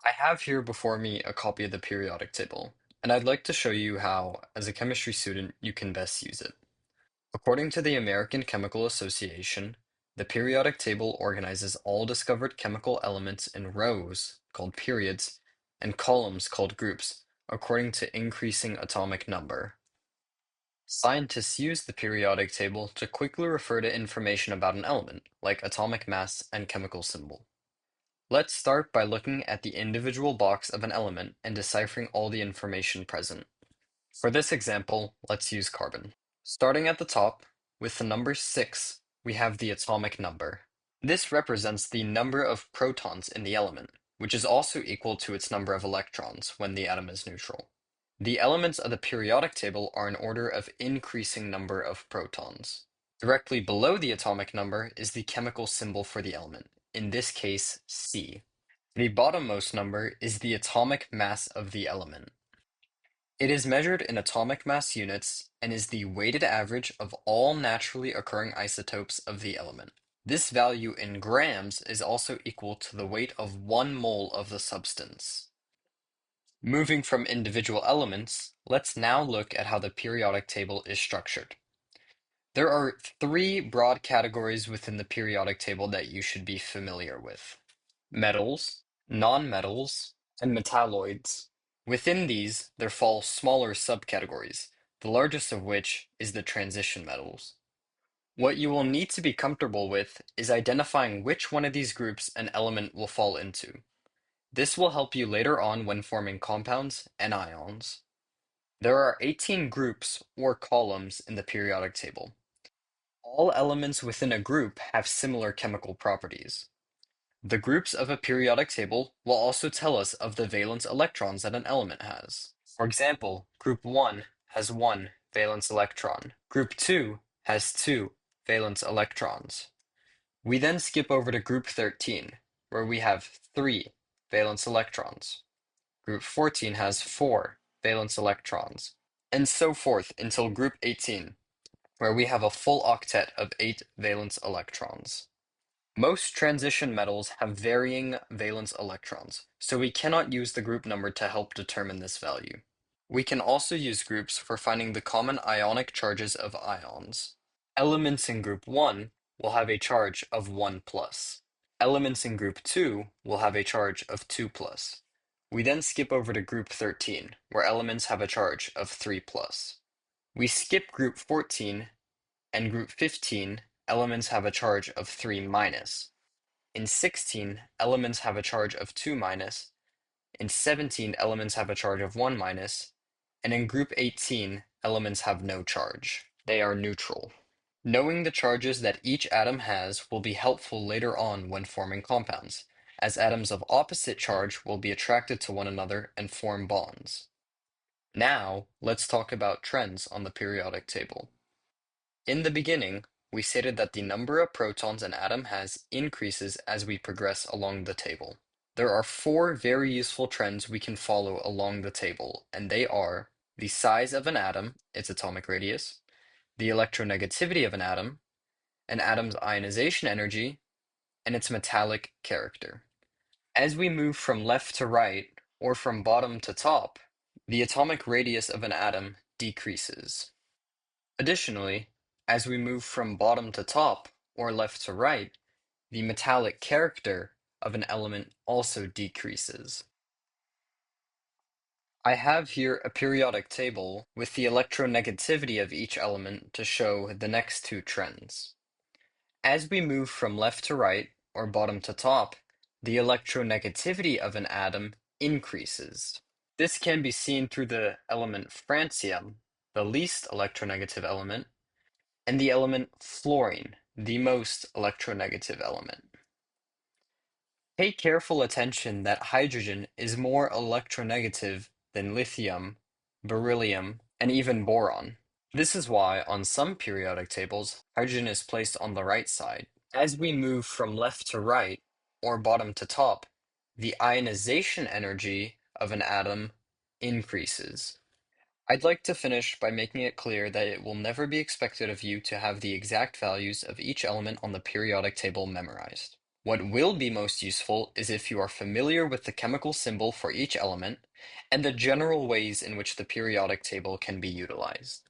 I have here before me a copy of the periodic table, and I'd like to show you how, as a chemistry student, you can best use it. According to the American Chemical Association, the periodic table organizes all discovered chemical elements in rows, called periods, and columns, called groups, according to increasing atomic number. Scientists use the periodic table to quickly refer to information about an element, like atomic mass and chemical symbol. Let's start by looking at the individual box of an element and deciphering all the information present. For this example, let's use carbon. Starting at the top, with the number 6, we have the atomic number. This represents the number of protons in the element, which is also equal to its number of electrons when the atom is neutral. The elements of the periodic table are in order of increasing number of protons. Directly below the atomic number is the chemical symbol for the element, in this case C. The bottommost number is the atomic mass of the element. It is measured in atomic mass units and is the weighted average of all naturally occurring isotopes of the element. This value in grams is also equal to the weight of 1 mole of the substance. Moving from individual elements, let's now look at how the periodic table is structured. There are 3 broad categories within the periodic table that you should be familiar with: metals, nonmetals, and metalloids. Within these, there fall smaller subcategories, the largest of which is the transition metals. What you will need to be comfortable with is identifying which one of these groups an element will fall into. This will help you later on when forming compounds and ions. There are 18 groups or columns in the periodic table. All elements within a group have similar chemical properties. The groups of a periodic table will also tell us of the valence electrons that an element has. For example, group 1 has 1 valence electron. Group 2 has 2 valence electrons. We then skip over to group 13, where we have 3 valence electrons. Group 14 has 4 valence electrons, and so forth until group 18, where we have a full octet of 8 valence electrons. Most transition metals have varying valence electrons, so we cannot use the group number to help determine this value. We can also use groups for finding the common ionic charges of ions. Elements in group 1 will have a charge of 1 plus. Elements in group 2 will have a charge of 2 plus. We then skip over to group 13, where elements have a charge of 3 plus. We skip group 14 and group 15, elements have a charge of 3 minus. In 16, elements have a charge of 2 minus. In 17, elements have a charge of 1 minus. And in group 18, elements have no charge. They are neutral. Knowing the charges that each atom has will be helpful later on when forming compounds, as atoms of opposite charge will be attracted to one another and form bonds. Now, let's talk about trends on the periodic table. In the beginning, we stated that the number of protons an atom has increases as we progress along the table. There are 4 very useful trends we can follow along the table, and they are the size of an atom, its atomic radius, the electronegativity of an atom's ionization energy, and its metallic character. As we move from left to right, or from bottom to top, the atomic radius of an atom decreases. Additionally, as we move from bottom to top, or left to right, the metallic character of an element also decreases. I have here a periodic table with the electronegativity of each element to show the next 2 trends. As we move from left to right, or bottom to top, the electronegativity of an atom increases. This can be seen through the element francium, the least electronegative element, and the element fluorine, the most electronegative element. Pay careful attention that hydrogen is more electronegative than lithium, beryllium, and even boron. This is why, on some periodic tables, hydrogen is placed on the right side. As we move from left to right, or bottom to top, the ionization energy of an atom increases. I'd like to finish by making it clear that it will never be expected of you to have the exact values of each element on the periodic table memorized. What will be most useful is if you are familiar with the chemical symbol for each element and the general ways in which the periodic table can be utilized.